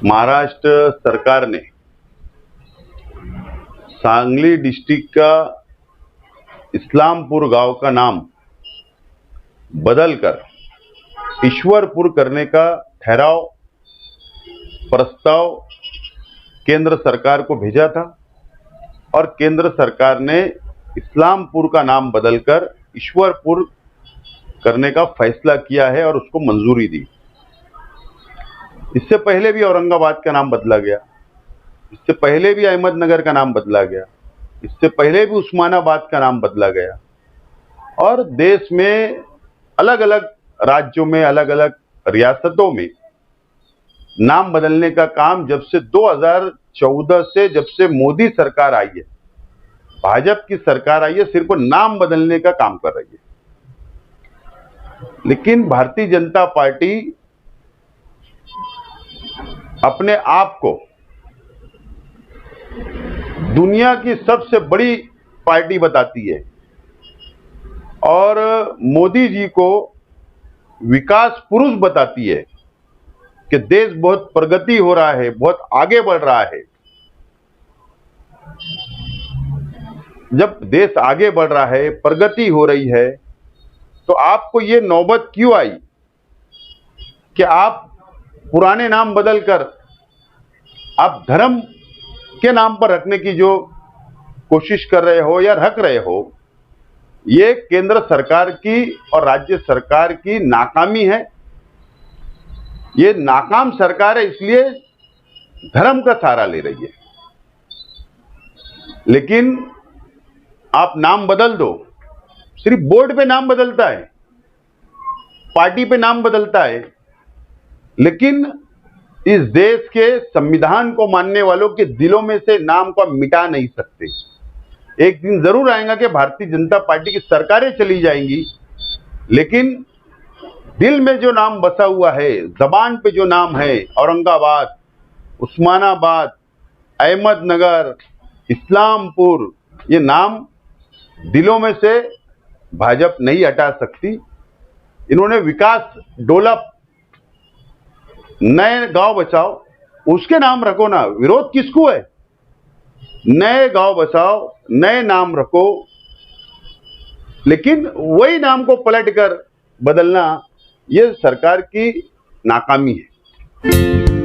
महाराष्ट्र सरकार ने सांगली डिस्ट्रिक्ट का इस्लामपुर गांव का नाम बदलकर ईश्वरपुर करने का ठहराव प्रस्ताव केंद्र सरकार को भेजा था और केंद्र सरकार ने इस्लामपुर का नाम बदलकर ईश्वरपुर करने का फैसला किया है और उसको मंजूरी दी। इससे पहले भी औरंगाबाद का नाम बदला गया, इससे पहले भी अहमदनगर का नाम बदला गया, इससे पहले भी उस्मानाबाद का नाम बदला गया और देश में अलग अलग राज्यों में अलग अलग रियासतों में नाम बदलने का काम जब से 2014 से जब से मोदी सरकार आई है, भाजपा की सरकार आई है, सिर्फ नाम बदलने का काम कर रही है। लेकिन भारतीय जनता पार्टी अपने आप को दुनिया की सबसे बड़ी पार्टी बताती है और मोदी जी को विकास पुरुष बताती है कि देश बहुत प्रगति हो रहा है, बहुत आगे बढ़ रहा है। जब देश आगे बढ़ रहा है, प्रगति हो रही है, तो आपको ये नौबत क्यों आई कि आप पुराने नाम बदलकर आप धर्म के नाम पर रखने की जो कोशिश कर रहे हो या रख रहे हो? ये केंद्र सरकार की और राज्य सरकार की नाकामी है। ये नाकाम सरकार है, इसलिए धर्म का सहारा ले रही है। लेकिन आप नाम बदल दो, सिर्फ बोर्ड पे नाम बदलता है, पार्टी पे नाम बदलता है, लेकिन इस देश के संविधान को मानने वालों के दिलों में से नाम को मिटा नहीं सकते। एक दिन जरूर आएगा कि भारतीय जनता पार्टी की सरकारें चली जाएंगी, लेकिन दिल में जो नाम बसा हुआ है, जबान पे जो नाम है, औरंगाबाद, उस्मानाबाद, अहमदनगर, इस्लामपुर, ये नाम दिलों में से भाजपा नहीं हटा सकती। इन्होंने विकास डेवलप, नए गांव बचाओ, उसके नाम रखो ना, विरोध किसको है? नए गांव बचाओ, नए नाम रखो, लेकिन वही नाम को पलटकर बदलना, यह सरकार की नाकामी है।